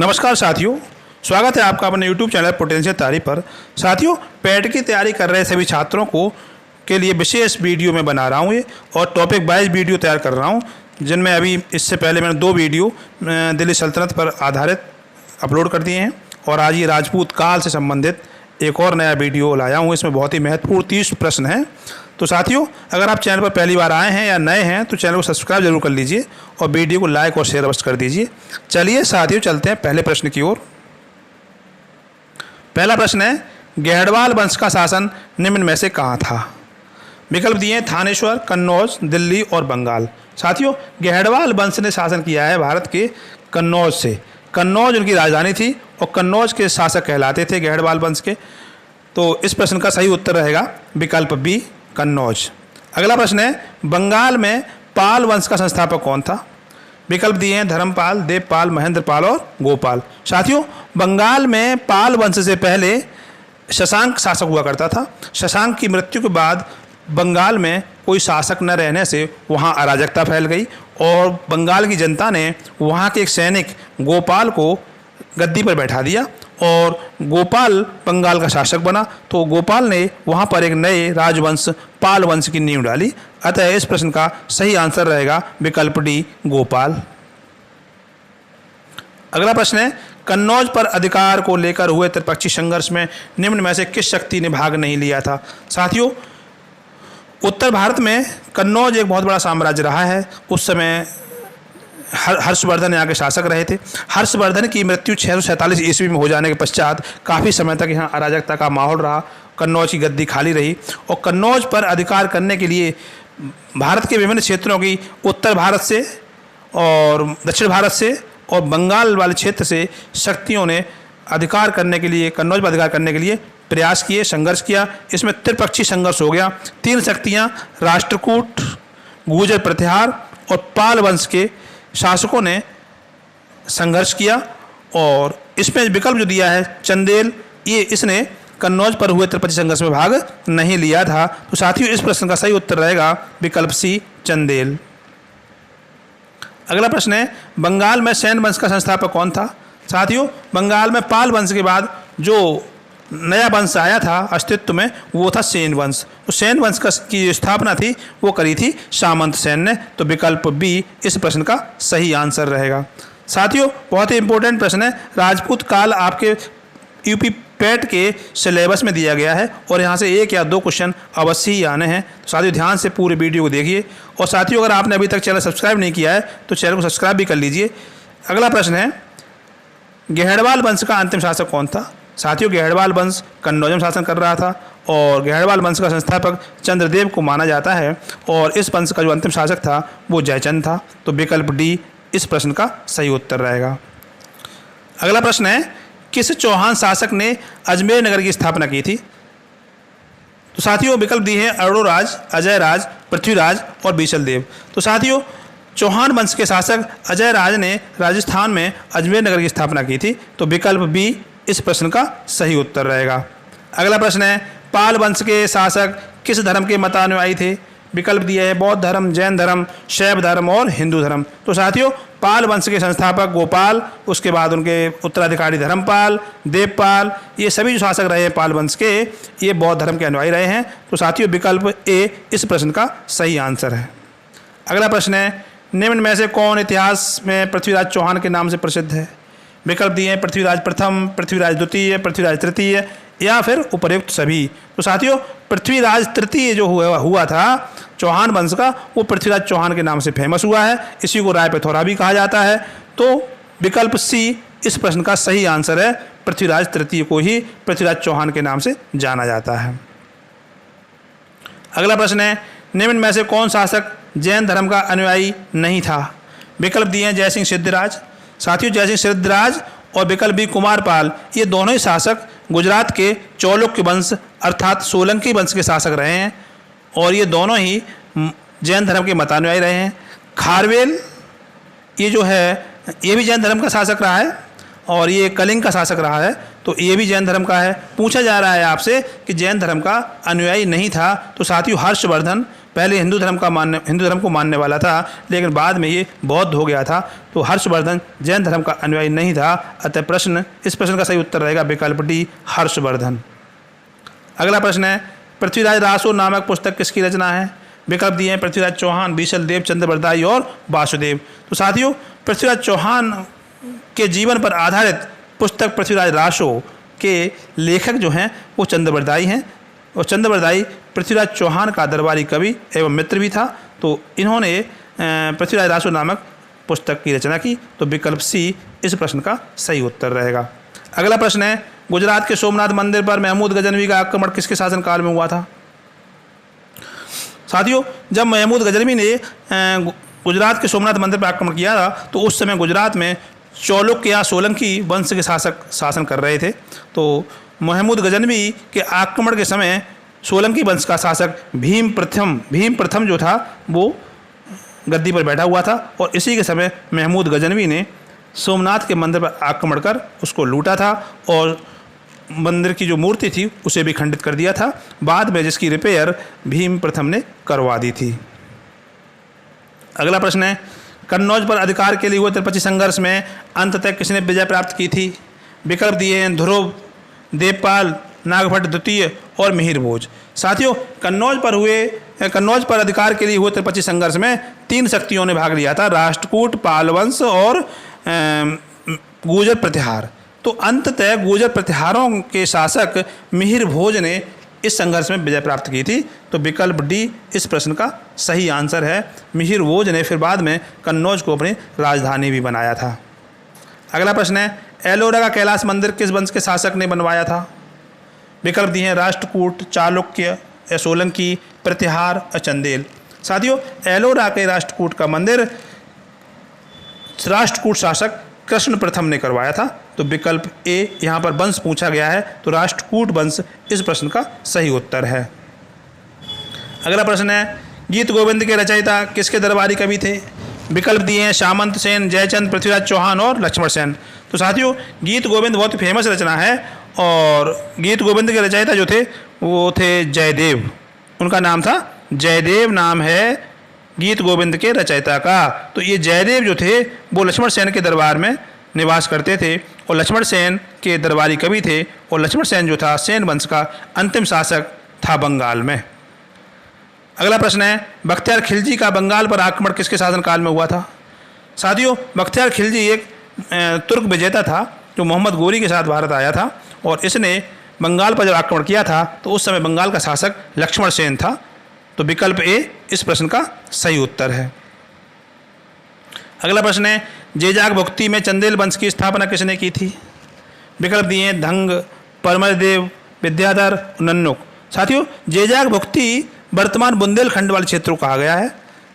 नमस्कार साथियों, स्वागत है आपका अपने YouTube चैनल पोटेंशियल तैयारी पर। साथियों, पेट की तैयारी कर रहे सभी छात्रों को के लिए विशेष वीडियो मैं बना रहा हूँ ये, और टॉपिक वाइज वीडियो तैयार कर रहा हूँ, जिनमें अभी इससे पहले मैंने 2 वीडियो दिल्ली सल्तनत पर आधारित अपलोड कर दिए हैं, और आज ये राजपूत काल से संबंधित एक और नया वीडियो लाया हूँ। इसमें बहुत ही महत्वपूर्ण 30 प्रश्न हैं। तो साथियों, अगर आप चैनल पर पहली बार आए हैं या नए हैं तो चैनल को सब्सक्राइब जरूर कर लीजिए और वीडियो को लाइक और शेयर अवश्य कर दीजिए। चलिए साथियों, चलते हैं पहले प्रश्न की ओर। पहला प्रश्न है, गहड़वाल वंश का शासन निम्न में से कहाँ था? विकल्प दिए हैं थानेश्वर, कन्नौज, दिल्ली और बंगाल। साथियों, गहड़वाल वंश ने शासन किया है भारत के कन्नौज से। कन्नौज उनकी राजधानी थी और कन्नौज के शासक कहलाते थे गहड़वाल वंश के। तो इस प्रश्न का सही उत्तर रहेगा विकल्प बी, कन्नौज। अगला प्रश्न है, बंगाल में पाल वंश का संस्थापक कौन था? विकल्प दिए हैं धर्मपाल, देवपाल, महेंद्रपाल और गोपाल। साथियों, बंगाल में पाल वंश से पहले शशांक शासक हुआ करता था। शशांक की मृत्यु के बाद बंगाल में कोई शासक न रहने से वहाँ अराजकता फैल गई और बंगाल की जनता ने वहाँ के एक सैनिक गोपाल को गद्दी पर बैठा दिया और गोपाल बंगाल का शासक बना। तो गोपाल ने वहाँ पर एक नए राजवंश पाल वंश की नींव डाली। अतः इस प्रश्न का सही आंसर रहेगा विकल्प डी, गोपाल। अगला प्रश्न है, कन्नौज पर अधिकार को लेकर हुए त्रिपक्षीय संघर्ष में निम्न में से किस शक्ति ने भाग नहीं लिया था? साथियों, उत्तर भारत में कन्नौज एक बहुत बड़ा साम्राज्य रहा है। उस समय हर्षवर्धन यहाँ के शासक रहे थे। हर्षवर्धन की मृत्यु 647 ईस्वी में हो जाने के पश्चात काफ़ी समय तक यहाँ अराजकता का माहौल रहा। कन्नौज की गद्दी खाली रही और कन्नौज पर अधिकार करने के लिए भारत के विभिन्न क्षेत्रों की उत्तर भारत से और दक्षिण भारत से और बंगाल वाले क्षेत्र से शक्तियों ने अधिकार करने के लिए, कन्नौज पर अधिकार करने के लिए प्रयास किए, संघर्ष किया। इसमें त्रिपक्षीय संघर्ष हो गया। 3 शक्तियाँ राष्ट्रकूट, गुर्जर प्रतिहार और पाल वंश के शासकों ने संघर्ष किया, और इसमें विकल्प जो दिया है चंदेल, ये इसने कन्नौज पर हुए त्रिपक्षीय संघर्ष में भाग नहीं लिया था। तो साथियों, इस प्रश्न का सही उत्तर रहेगा विकल्प सी, चंदेल। अगला प्रश्न है, बंगाल में सेन वंश का संस्थापक कौन था? साथियों, बंगाल में पाल वंश के बाद जो नया वंश आया था अस्तित्व में, वो था सेन वंश। तो सेन वंश की स्थापना थी वो करी थी सामंत सेन ने। तो विकल्प बी इस प्रश्न का सही आंसर रहेगा। साथियों, बहुत ही इंपॉर्टेंट प्रश्न है। राजपूत काल आपके यूपी पेट के सिलेबस में दिया गया है और यहाँ से 1 या 2 क्वेश्चन अवश्य ही आने हैं। तो साथियों, ध्यान से पूरे वीडियो को देखिए। और साथियों, अगर आपने अभी तक चैनल सब्सक्राइब नहीं किया है तो चैनल को सब्सक्राइब भी कर लीजिए। अगला प्रश्न है, गहड़वाल वंश का अंतिम शासक कौन था? साथियों, गहड़वाल वंश कन्नौज में शासन कर रहा था और गहड़वाल वंश का संस्थापक चंद्रदेव को माना जाता है, और इस वंश का जो अंतिम शासक था वो जयचंद था। तो विकल्प डी इस प्रश्न का सही उत्तर रहेगा। अगला प्रश्न है, किस चौहान शासक ने अजमेर नगर की स्थापना की थी? तो साथियों, विकल्प दिए हैं अरोराज, अजयराज, पृथ्वीराज और बीसलदेव। तो साथियों, चौहान वंश के शासक अजयराज ने राजस्थान में अजमेर नगर की स्थापना की थी। तो विकल्प बी इस प्रश्न का सही उत्तर रहेगा। अगला प्रश्न है, पाल वंश के शासक किस धर्म के मतानुयायी थे? विकल्प दिए हैं बौद्ध धर्म, जैन धर्म, शैव धर्म और हिंदू धर्म। तो साथियों, पाल वंश के संस्थापक गोपाल, उसके बाद उनके उत्तराधिकारी धर्मपाल, देवपाल, ये सभी जो शासक रहे हैं पाल वंश के, ये बौद्ध धर्म के अनुयायी रहे हैं। तो साथियों, विकल्प ए इस प्रश्न का सही आंसर है। अगला प्रश्न है, निम्न में से कौन इतिहास में पृथ्वीराज चौहान के नाम से प्रसिद्ध है? विकल्प दिए हैं पृथ्वीराज प्रथम, पृथ्वीराज द्वितीय, पृथ्वीराज तृतीय या फिर उपर्युक्त सभी। तो साथियों, पृथ्वीराज तृतीय जो हुआ था चौहान वंश का, वो पृथ्वीराज चौहान के नाम से फेमस हुआ है। इसी को राय पिथौरा भी कहा जाता है। तो विकल्प सी इस प्रश्न का सही आंसर है। पृथ्वीराज तृतीय को ही पृथ्वीराज चौहान के नाम से जाना जाता है। अगला प्रश्न है, निम्न में से कौन शासक जैन धर्म का अनुयायी नहीं था? विकल्प दिए हैं जयसिंह सिद्धराज। साथियों, जयसिंह सिद्धराज और विकल्प बी कुमारपाल, ये दोनों ही शासक गुजरात के चालुक्य वंश अर्थात सोलंकी वंश के शासक रहे हैं और ये दोनों ही जैन धर्म के मतानुयायी रहे हैं। खारवेल ये जो है ये भी जैन धर्म का शासक रहा है और ये कलिंग का शासक रहा है। तो ये भी जैन धर्म का है। पूछा जा रहा है आपसे कि जैन धर्म का अनुयायी नहीं था। तो साथियों, हर्षवर्धन पहले हिंदू धर्म को मानने वाला था, लेकिन बाद में ये बौद्ध हो गया था। तो हर्षवर्धन जैन धर्म का अनुयायी नहीं था। अतः इस प्रश्न का सही उत्तर रहेगा विकल्प डी, हर्षवर्धन। अगला प्रश्न है, पृथ्वीराज रासो नामक पुस्तक किसकी रचना है? विकल्प दिए हैं पृथ्वीराज चौहान, बीसल देव, चंद्रबरदाई और वासुदेव। तो साथियों, पृथ्वीराज चौहान के जीवन पर आधारित पुस्तक पृथ्वीराज रासो के लेखक जो हैं वो चंद्रबरदाई हैं, और चंद्रबरदाई पृथ्वीराज चौहान का दरबारी कवि एवं मित्र भी था। तो इन्होंने पृथ्वीराज रासो नामक पुस्तक की रचना की। तो विकल्प सी इस प्रश्न का सही उत्तर रहेगा। अगला प्रश्न है, गुजरात के सोमनाथ मंदिर पर महमूद गजनवी का आक्रमण किसके शासनकाल में हुआ था? साथियों, जब महमूद गजनवी ने गुजरात के सोमनाथ मंदिर पर आक्रमण किया था तो उस समय गुजरात में चालुक्य या सोलंकी वंश के शासक शासन कर रहे थे। तो महमूद गजनवी के आक्रमण के समय सोलंकी वंश का शासक भीम प्रथम जो था वो गद्दी पर बैठा हुआ था, और इसी के समय महमूद गजनवी ने सोमनाथ के मंदिर पर आक्रमण कर उसको लूटा था और मंदिर की जो मूर्ति थी उसे भी खंडित कर दिया था। बाद में जिसकी रिपेयर भीम प्रथम ने करवा दी थी। अगला प्रश्न है, कन्नौज पर अधिकार के लिए हुए त्रिपक्षीय संघर्ष में अंततः किसने विजय प्राप्त की थी? विकल्प दिए हैं ध्रुव, देवपाल, नागभट्ट द्वितीय और मिहिर भोज। साथियों, कन्नौज पर अधिकार के लिए हुए त्रिपक्षीय संघर्ष में 3 शक्तियों ने भाग लिया था, राष्ट्रकूट, पालवंश और गुर्जर प्रतिहार। तो अंततः गुर्जर प्रतिहारों के शासक मिहिर भोज ने इस संघर्ष में विजय प्राप्त की थी। तो विकल्प डी इस प्रश्न का सही आंसर है। मिहिर भोज ने फिर बाद में कन्नौज को अपनी राजधानी भी बनाया था। अगला प्रश्न है, एलोरा का कैलाश मंदिर किस वंश के शासक ने बनवाया था? विकल्प दिए हैं राष्ट्रकूट, चालुक्य, सोलंकी, प्रतिहार और चंदेल। साथियों, एलोरा के राष्ट्रकूट का मंदिर राष्ट्रकूट शासक कृष्ण प्रथम ने करवाया था। तो विकल्प ए, यहाँ पर वंश पूछा गया है तो राष्ट्रकूट वंश इस प्रश्न का सही उत्तर है। अगला प्रश्न है, गीत गोविंद के रचयिता किसके दरबारी कवि थे? विकल्प दिए हैं सामंत सेन, जयचंद, पृथ्वीराज चौहान और लक्ष्मण सेन। तो साथियों, गीत गोविंद बहुत ही फेमस रचना है और गीत गोविंद के रचयिता जो थे वो थे जयदेव। उनका नाम था जयदेव, नाम है गीत गोविंद के रचयिता का। तो ये जयदेव जो थे वो लक्ष्मण सेन के दरबार में निवास करते थे और लक्ष्मण सेन के दरबारी कवि थे, और लक्ष्मण सेन जो था सेन वंश का अंतिम शासक था बंगाल में। अगला प्रश्न है, बख्तियार खिलजी का बंगाल पर आक्रमण किसके शासनकाल में हुआ था? साथियों, बख्तियार खिलजी एक तुर्क विजेता था जो मोहम्मद गोरी के साथ भारत आया था, और इसने बंगाल पर जब आक्रमण किया था तो उस समय बंगाल का शासक लक्ष्मण सेन था। तो विकल्प ए इस प्रश्न का सही उत्तर है। अगला प्रश्न है, जेजाग भुक्ति में चंदेल वंश की स्थापना किसने की थी? विकल्प दिए हैं धंग, परमरदेव, विद्याधर, नन्नुक। साथियों, जेजाग भुक्ति वर्तमान बुंदेलखंड वाले क्षेत्र को कहा गया है।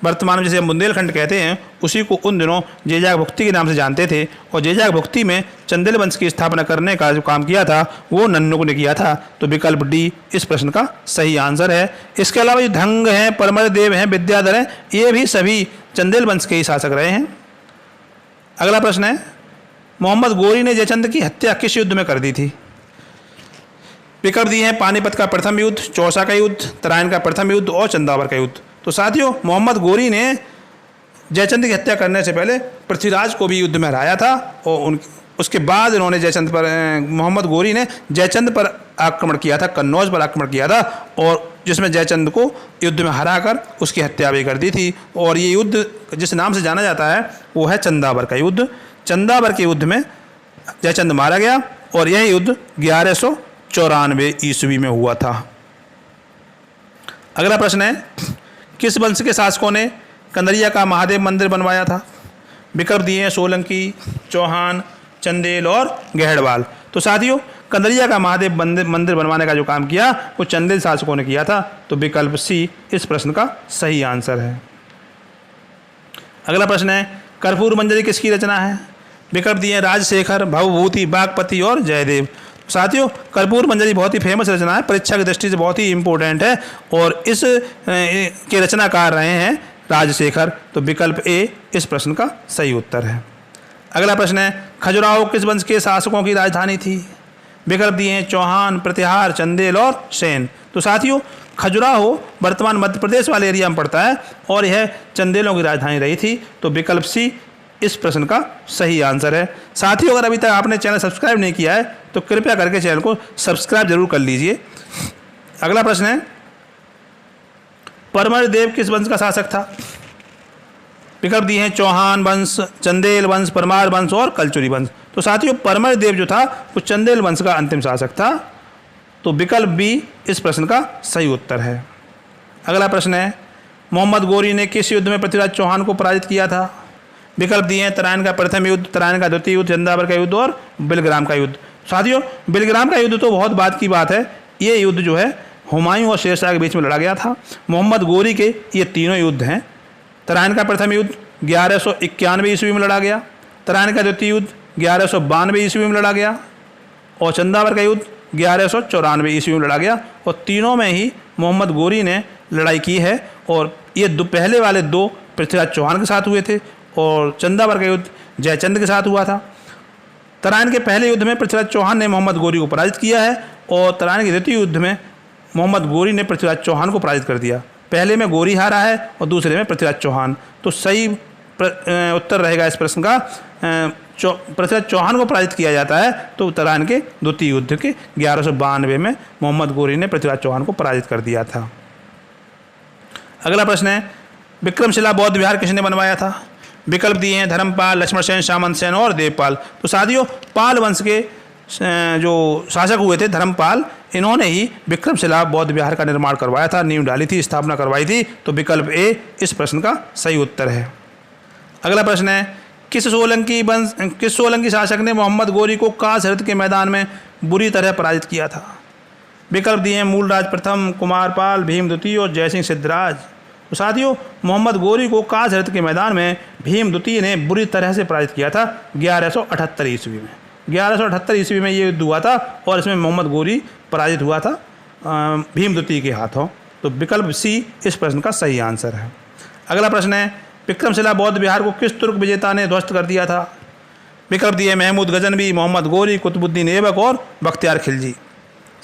वर्तमान में जिसे हम बुंदेलखंड कहते हैं उसी को उन दिनों जेजाग भुक्ति के नाम से जानते थे, और जेजाग भुक्ति में चंदेल वंश की स्थापना करने का जो काम किया था वो नन्नुक ने किया था। तो विकल्प डी इस प्रश्न का सही आंसर है। इसके अलावा जो धंग हैं, परमरदेव हैं, विद्याधर हैं, ये भी सभी चंदेल वंश के ही शासक रहे हैं। अगला प्रश्न है, मोहम्मद गोरी ने जयचंद की हत्या किस युद्ध में कर दी थी? विकल्प दिए हैं पानीपत का प्रथम युद्ध, चौसा का युद्ध, तराइन का प्रथम युद्ध और चंदावर का युद्ध। तो साथियों, मोहम्मद गोरी ने जयचंद की हत्या करने से पहले पृथ्वीराज को भी युद्ध में हराया था, और उसके बाद इन्होंने मोहम्मद गोरी ने जयचंद पर आक्रमण किया था, कन्नौज पर आक्रमण किया था, और जिसमें जयचंद को युद्ध में हराकर उसकी हत्या भी कर दी थी। और ये युद्ध जिस नाम से जाना जाता है वो है चंदावर का युद्ध। चंदावर के युद्ध में जयचंद मारा गया और यह युद्ध 1194 ईस्वी में हुआ था। अगला प्रश्न है, किस वंश के शासकों ने कंदरिया का महादेव मंदिर बनवाया था? विकल्प दिए हैं सोलंकी, चौहान, चंदेल और गहड़वाल। तो साथियों, कंदरिया का महादेव मंदिर बनवाने का जो काम किया वो चंदेल शासकों ने किया था। तो विकल्प सी इस प्रश्न का सही आंसर है। अगला प्रश्न है, कर्पूर मंजरी किसकी रचना है? विकल्प दिए हैं राजशेखर, भवभूति, बागपति और जयदेव। साथियों, कर्पूर मंजरी बहुत ही फेमस रचना है, परीक्षा की दृष्टि से बहुत ही इंपॉर्टेंट है, और इस के रचनाकार रहे हैं राजशेखर। तो विकल्प ए इस प्रश्न का सही उत्तर है। अगला प्रश्न है, खजुराहो किस वंश के शासकों की राजधानी थी? विकल्प दिए हैं चौहान, प्रतिहार, चंदेल और सेन। तो साथियों, खजुराहो वर्तमान मध्य प्रदेश वाले एरिया में पड़ता है और यह चंदेलों की राजधानी रही थी। तो विकल्प सी इस प्रश्न का सही आंसर है। साथियों, अगर अभी तक आपने चैनल सब्सक्राइब नहीं किया है तो कृपया करके चैनल को सब्सक्राइब जरूर कर लीजिए। अगला प्रश्न है, परमल देव किस वंश का शासक था? विकल्प दिए हैं चौहान वंश, चंदेल वंश, परमार वंश और कलचुरी वंश। तो साथियों, परमल देव जो था वो चंदेल वंश का अंतिम शासक था। तो विकल्प बी इस प्रश्न का सही उत्तर है। अगला प्रश्न है, मोहम्मद गोरी ने किस युद्ध में पृथ्वीराज चौहान को पराजित किया था? विकल्प दिए हैं तराइन का प्रथम युद्ध, तराइन का द्वितीय युद्ध, चंदावर का युद्ध और बिलग्राम का युद्ध। साथियों, बिलग्राम का युद्ध तो बहुत बाद की बात है। ये युद्ध जो है हुमायूं और शेरशाह के बीच में लड़ा गया था। मोहम्मद गोरी के ये तीनों युद्ध हैं। तराइन का प्रथम युद्ध 1191 ईस्वी में लड़ा गया, तराइन का द्वितीय युद्ध 1192 ईस्वी में लड़ा गया और चंदावर का युद्ध 1194 ईस्वी में लड़ा गया। और तीनों में ही मोहम्मद गोरी ने लड़ाई की है और ये पहले वाले दो पृथ्वीराज चौहान के साथ हुए थे और चंदावर का युद्ध जयचंद के साथ हुआ था। तराइन के पहले युद्ध में पृथ्वीराज चौहान ने मोहम्मद गोरी को पराजित किया है और तराइन के द्वितीय युद्ध में मोहम्मद गोरी ने पृथ्वीराज चौहान को पराजित कर दिया। पहले में गोरी हारा है और दूसरे में पृथ्वीराज चौहान। तो सही उत्तर रहेगा इस प्रश्न का, पृथ्वीराज चौहान को पराजित किया जाता है तो तराइन के द्वितीय युद्ध के 1192 में मोहम्मद गोरी ने पृथ्वीराज चौहान को पराजित कर दिया था। अगला प्रश्न है, विक्रमशिला बौद्ध विहार किसने बनवाया था? विकल्प दिए हैं धर्मपाल, लक्ष्मण सेन, सामंत सेन और देवपाल। तो साथियों, पाल वंश के जो शासक हुए थे धर्मपाल, इन्होंने ही विक्रमशिला बौद्ध विहार का निर्माण करवाया था, नींव डाली थी, स्थापना करवाई थी। तो विकल्प ए इस प्रश्न का सही उत्तर है। अगला प्रश्न है, किस सोलंकी शासक ने मोहम्मद गोरी को कासरत के मैदान में बुरी तरह पराजित किया था? विकल्प दिए हैं मूलराज प्रथम, कुमारपाल, भीम द्वितीय और जयसिंह सिद्धराज। तो साथियों, मोहम्मद गोरी को कासरत के मैदान में भीम द्वितीय ने बुरी तरह से पराजित किया था 1178 ईस्वी में। 1178 ईस्वी में ये युद्ध हुआ था और इसमें मोहम्मद गोरी पराजित हुआ था भीम द्वितीय के हाथों। तो विकल्प सी इस प्रश्न का सही आंसर है। अगला प्रश्न है, विक्रमशिला बौद्ध विहार को किस तुर्क विजेता ने ध्वस्त कर दिया था? विकल्प दिए महमूद गजनवी, मोहम्मद गोरी, कुतुबुद्दीन ऐबक और बख्तियार खिलजी।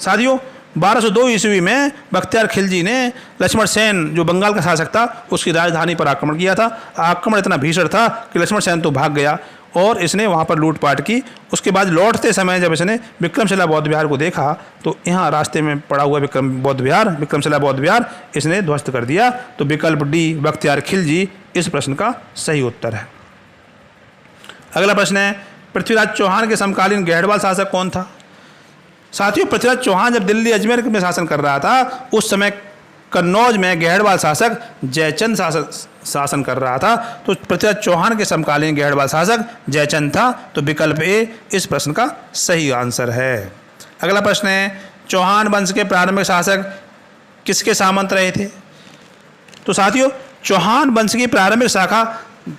साथियों, 1202 ईस्वी में बख्तियार खिलजी ने लक्ष्मण सेन जो बंगाल का शासक था उसकी राजधानी पर आक्रमण किया था। आक्रमण इतना भीषण था कि लक्ष्मण सेन तो भाग गया और इसने वहाँ पर लूटपाट की। उसके बाद लौटते समय जब इसने विक्रमशिला बौद्ध विहार को देखा तो यहाँ रास्ते में पड़ा हुआ विक्रमशिला बौद्ध विहार इसने ध्वस्त कर दिया। तो विकल्प डी बख्तियार खिलजी इस प्रश्न का सही उत्तर है। अगला प्रश्न है, पृथ्वीराज चौहान के समकालीन गहड़वाल शासक कौन था? साथियों, पृथ्वीराज चौहान जब दिल्ली अजमेर में शासन कर रहा था उस समय कन्नौज में गहड़वाल शासक जयचंद शासन कर रहा था। तो पृथ्वीराज चौहान के समकालीन गहड़वाल शासक जयचंद था। तो विकल्प ए इस प्रश्न का सही आंसर है। अगला प्रश्न है, चौहान वंश के प्रारंभिक शासक किसके सामंत रहे थे? तो साथियों, चौहान वंश की प्रारंभिक शाखा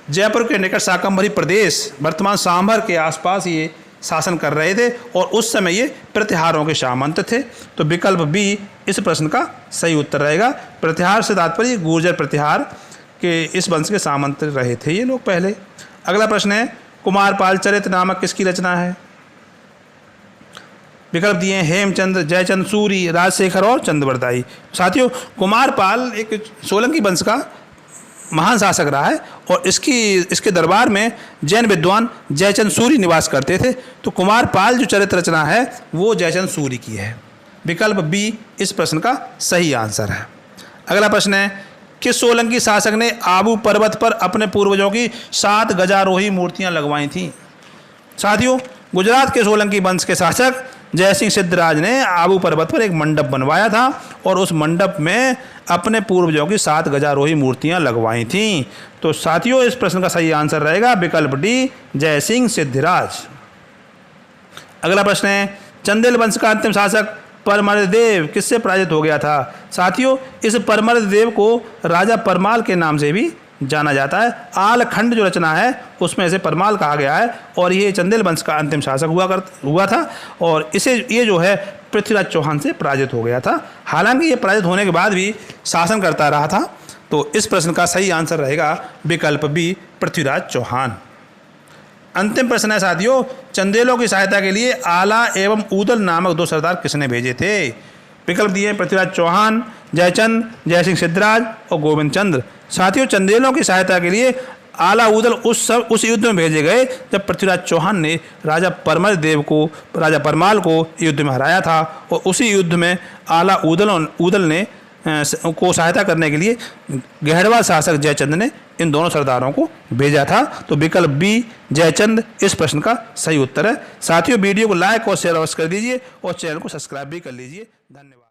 जयपुर के निकट शाकंभरी प्रदेश वर्तमान सांभर के आसपास ये शासन कर रहे थे और उस समय ये प्रतिहारों के सामंत थे। तो विकल्प बी इस प्रश्न का सही उत्तर रहेगा। प्रतिहार से तात्पर्य गुर्जर प्रतिहार के इस वंश के सामंत रहे थे ये लोग पहले। अगला प्रश्न है, कुमारपाल चरित नामक किसकी रचना है? विकल्प दिए हैं हेमचंद, जयचंद सूरी, राजशेखर और चंद्रवरदाई। साथियों, कुमारपाल एक सोलंकी वंश का महान शासक रहा है और इसके दरबार में जैन विद्वान जयचंद सूरी निवास करते थे। तो कुमारपाल जो चरित्र रचना है वो जयचंद सूरी की है। विकल्प बी इस प्रश्न का सही आंसर है। अगला प्रश्न है, किस सोलंकी शासक ने आबू पर्वत पर अपने पूर्वजों की 7 गजारोही मूर्तियां लगवाई थीं? साथियों, गुजरात के सोलंकी वंश के शासक जयसिंह सिद्धराज ने आबू पर्वत पर एक मंडप बनवाया था और उस मंडप में अपने पूर्वजों की 7 गजारोही मूर्तियां लगवाई थीं। तो साथियों, इस प्रश्न का सही आंसर रहेगा विकल्प डी जयसिंह सिद्धराज। अगला प्रश्न है, चंदेल वंश का अंतिम शासक परमरदेव किससे पराजित हो गया था? साथियों, इस परमरदेव को राजा परमाल के नाम से भी जाना जाता है। आलखंड जो रचना है उसमें इसे परमाल कहा गया है और ये चंदेल वंश का अंतिम शासक हुआ था और ये जो है पृथ्वीराज चौहान से पराजित हो गया था। हालांकि ये पराजित होने के बाद भी शासन करता रहा था। तो इस प्रश्न का सही आंसर रहेगा विकल्प बी पृथ्वीराज चौहान। अंतिम प्रश्न है साथियों, चंदेलों की सहायता के लिए आला एवं ऊदल नामक 2 सरदार किसने भेजे थे? विकल्प दिए हैं पृथ्वीराज चौहान, जयचंद, जयसिंह सिद्धराज और गोविंद चंद्र। साथियों, चंदेलों की सहायता के लिए आला ऊदल उस युद्ध में भेजे गए जब पृथ्वीराज चौहान ने राजा परमाल को युद्ध में हराया था, और उसी युद्ध में आला ऊदल ने को सहायता करने के लिए गहड़वा शासक जयचंद ने इन दोनों सरदारों को भेजा था। तो विकल्प बी जयचंद इस प्रश्न का सही उत्तर है। साथियों, वीडियो को लाइक और शेयर अवश्य कर दीजिए और चैनल को सब्सक्राइब भी कर लीजिए। धन्यवाद।